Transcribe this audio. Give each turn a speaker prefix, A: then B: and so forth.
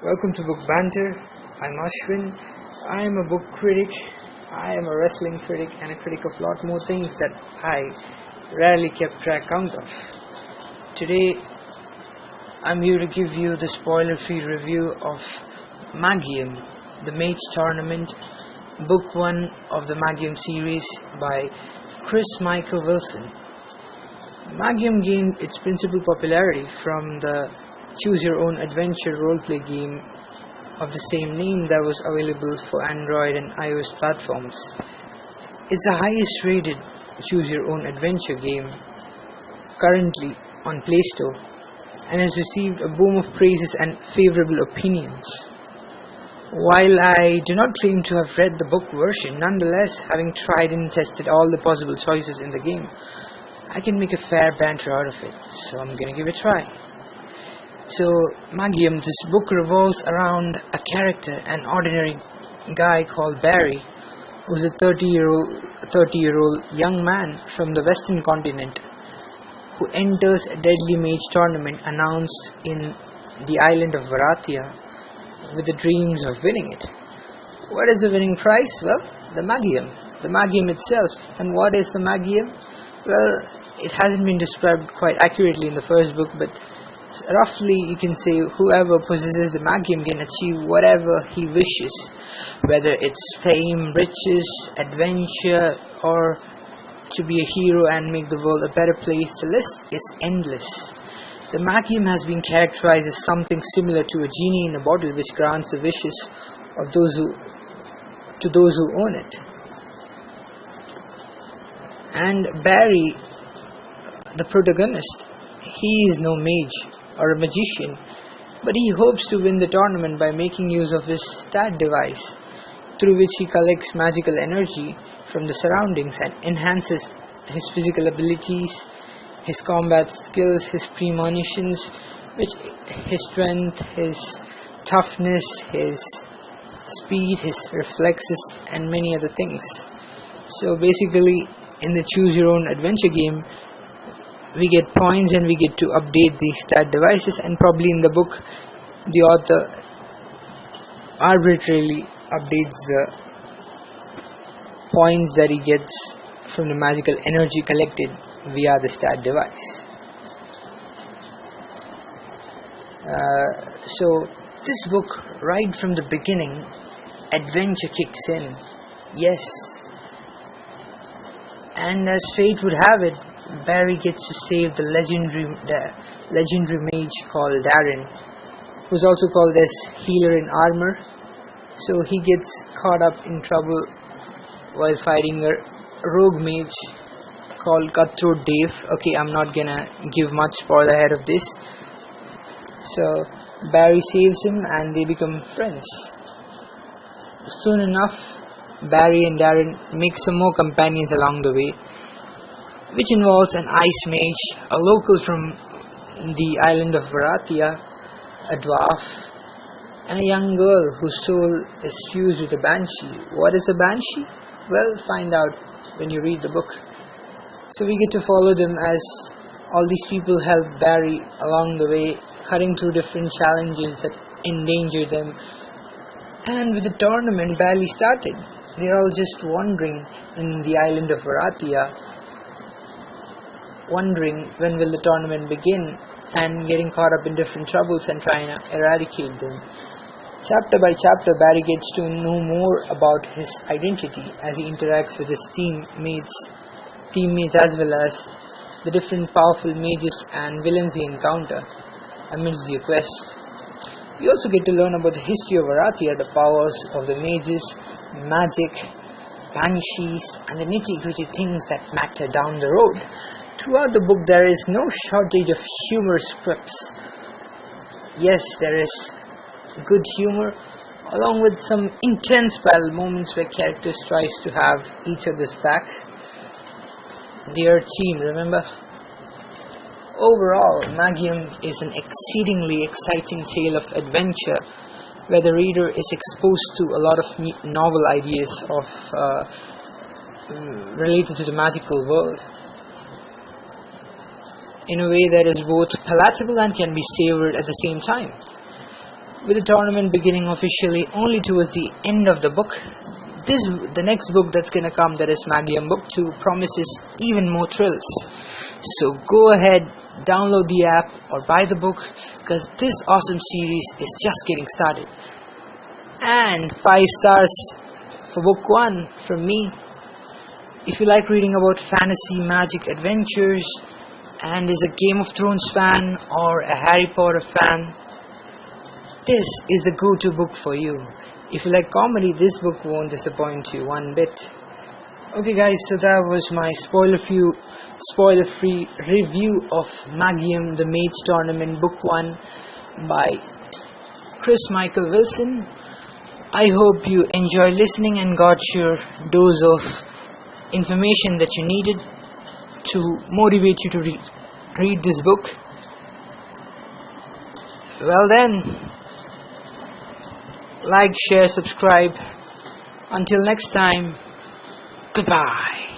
A: Welcome to Book Banter. I'm Ashwin. I am a book critic. I am a wrestling critic and a critic of a lot more things that I rarely kept track count of. Today, I'm here to give you the spoiler-free review of Magium, the Mage Tournament, Book 1 of the Magium series by Chris Michael Wilson. Magium gained its principal popularity from the choose-your-own-adventure roleplay game of the same name that was available for Android and iOS platforms. It's the highest-rated choose-your-own-adventure game currently on Play Store and has received a boom of praises and favorable opinions. While I do not claim to have read the book version, nonetheless, having tried and tested all the possible choices in the game, I can make a fair banter out of it, so I'm gonna give it a try. So, Magium, this book revolves around a character, an ordinary guy called Barry, who's a 30-year-old young man from the Western continent who enters a deadly mage tournament announced in the island of Varathia with the dreams of winning it. What is the winning prize? Well, the Magium itself. And what is the Magium? Well, it hasn't been described quite accurately in the first book, but roughly you can say whoever possesses the Magium can achieve whatever he wishes, whether it's fame, riches, adventure, or to be a hero and make the world a better place. The list is endless. The Magium has been characterized as something similar to a genie in a bottle which grants the wishes of those who own it. And Barry, the protagonist, he is no mage or a magician, but he hopes to win the tournament by making use of his stat device, through which he collects magical energy from the surroundings and enhances his physical abilities, his combat skills, his premonitions, his strength, his toughness, his speed, his reflexes, and many other things. So basically, in the choose your own adventure game, we get points and we get to update these stat devices, and probably in the book the author arbitrarily updates the points that he gets from the magical energy collected via the stat device. So this book, right from the beginning, adventure kicks in. Yes. And as fate would have it, Barry gets to save the legendary mage called Darren, who's also called as Healer in Armor. So he gets caught up in trouble while fighting a rogue mage called Cutthroat Dave. Okay, I'm not gonna give much spoiler ahead of this. So Barry saves him and they become friends. Soon enough, Barry and Darren make some more companions along the way, which involves an ice mage, a local from the island of Varathia, a dwarf, and a young girl whose soul is fused with a banshee. What is a banshee? Well, find out when you read the book. So we get to follow them as all these people help Barry along the way, cutting through different challenges that endanger them. And with the tournament barely started, they're all just wandering in the island of Varathia, wondering when will the tournament begin, and getting caught up in different troubles and trying to eradicate them. Chapter by chapter, Barry gets to know more about his identity as he interacts with his teammates as well as the different powerful mages and villains he encounters amidst the quest. We also get to learn about the history of Varathia, the powers of the mages, magic, banshees, and the nitty-gritty things that matter down the road. Throughout the book, there is no shortage of humorous quips. Yes, there is good humor, along with some intense battle moments where characters tries to have each other's back. Dear team, remember? Overall, Magium is an exceedingly exciting tale of adventure where the reader is exposed to a lot of novel ideas related to the magical world in a way that is both palatable and can be savored at the same time. with the tournament beginning officially only towards the end of the book. The next book that's gonna come, that is Magium book 2, promises even more thrills. So go ahead, download the app or buy the book, because this awesome series is just getting started. And 5 stars for book 1 from me. If you like reading about fantasy, magic, adventures, and is a Game of Thrones fan or a Harry Potter fan, this is the go-to book for you. If you like comedy, this book won't disappoint you one bit. Okay guys, so that was my spoiler-free review of Magium, the Mage Tournament book 1 by Chris Michael Wilson. I hope you enjoyed listening and got your dose of information that you needed to motivate you to read this book. Well then, like, share, subscribe. Until next time, goodbye.